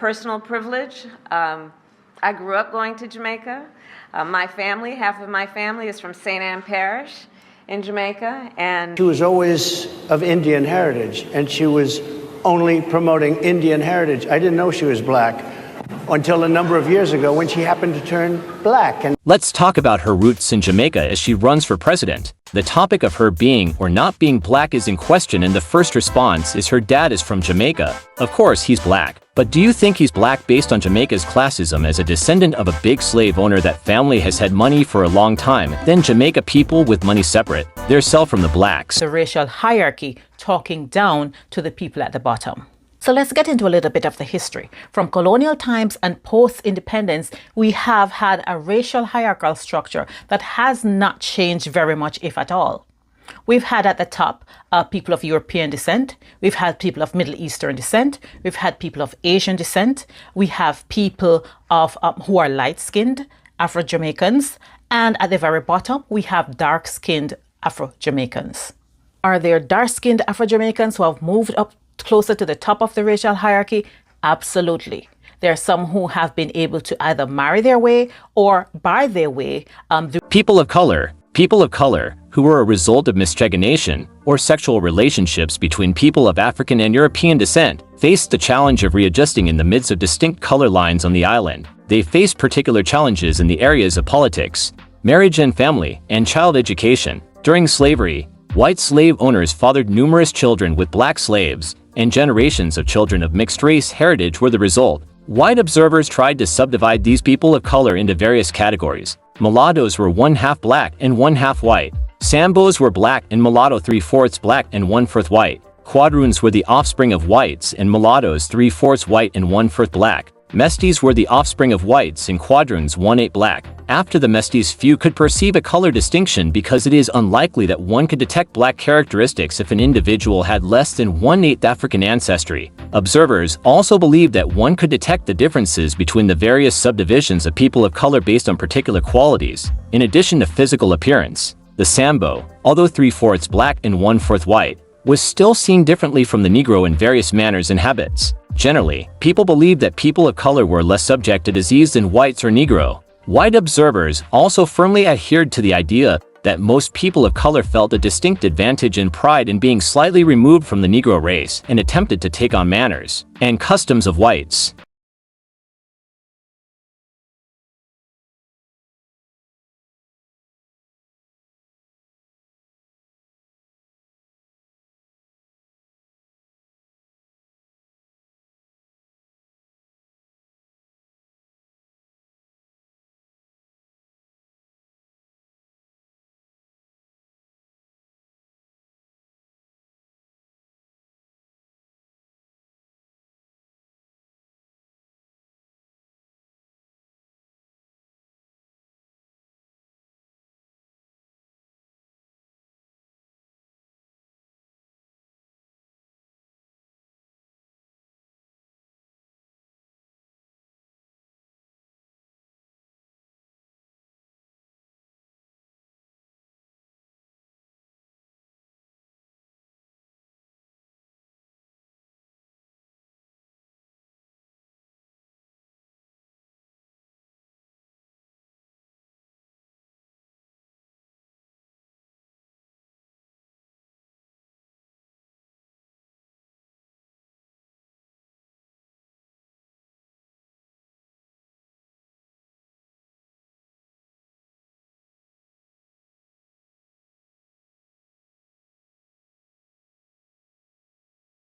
personal privilege. I grew up going to Jamaica. My family, half of my family is from St. Anne Parish in Jamaica, and she was always of Indian heritage, and she was only promoting Indian heritage. I didn't know she was black until a number of years ago when she happened to turn black. And let's talk about her roots in Jamaica as she runs for president. The topic of her being or not being black is in question, and the first response is her dad is from Jamaica. Of course, he's black. But do you think he's black based on Jamaica's classism as a descendant of a big slave owner? That family has had money for a long time, then Jamaica people with money separate themselves from the blacks. The racial hierarchy talking down to the people at the bottom. So let's get into a little bit of the history. From colonial times and post-independence, we have had a racial hierarchical structure that has not changed very much, if at all. We've had at the top people of European descent. We've had people of Middle Eastern descent. We've had people of Asian descent. We have people of who are light-skinned, Afro-Jamaicans. And at the very bottom, we have dark-skinned Afro-Jamaicans. Are there dark-skinned Afro-Jamaicans who have moved up closer to the top of the racial hierarchy? Absolutely. There are some who have been able to either marry their way or buy their way. People of color who were a result of miscegenation or sexual relationships between people of African and European descent faced the challenge of readjusting in the midst of distinct color lines on the island. They faced particular challenges in the areas of politics, marriage and family, and child education. During slavery, white slave owners fathered numerous children with black slaves, and generations of children of mixed-race heritage were the result. White observers tried to subdivide these people of color into various categories. Mulattoes were 1/2 black and 1/2 white. Sambos were black and mulatto 3/4 black and 1/4 white. Quadroons were the offspring of whites and mulattoes 3/4 white and 1/4 black. Mestis were the offspring of whites and quadroons 1/8 black. After the Mestis, few could perceive a color distinction because it is unlikely that one could detect black characteristics if an individual had less than 1/8 African ancestry. Observers also believed that one could detect the differences between the various subdivisions of people of color based on particular qualities. In addition to physical appearance, the Sambo, although 3/4 black and 1/4 white, was still seen differently from the Negro in various manners and habits. Generally, people believed that people of color were less subject to disease than whites or Negro. White observers also firmly adhered to the idea that most people of color felt a distinct advantage and pride in being slightly removed from the Negro race and attempted to take on manners and customs of whites.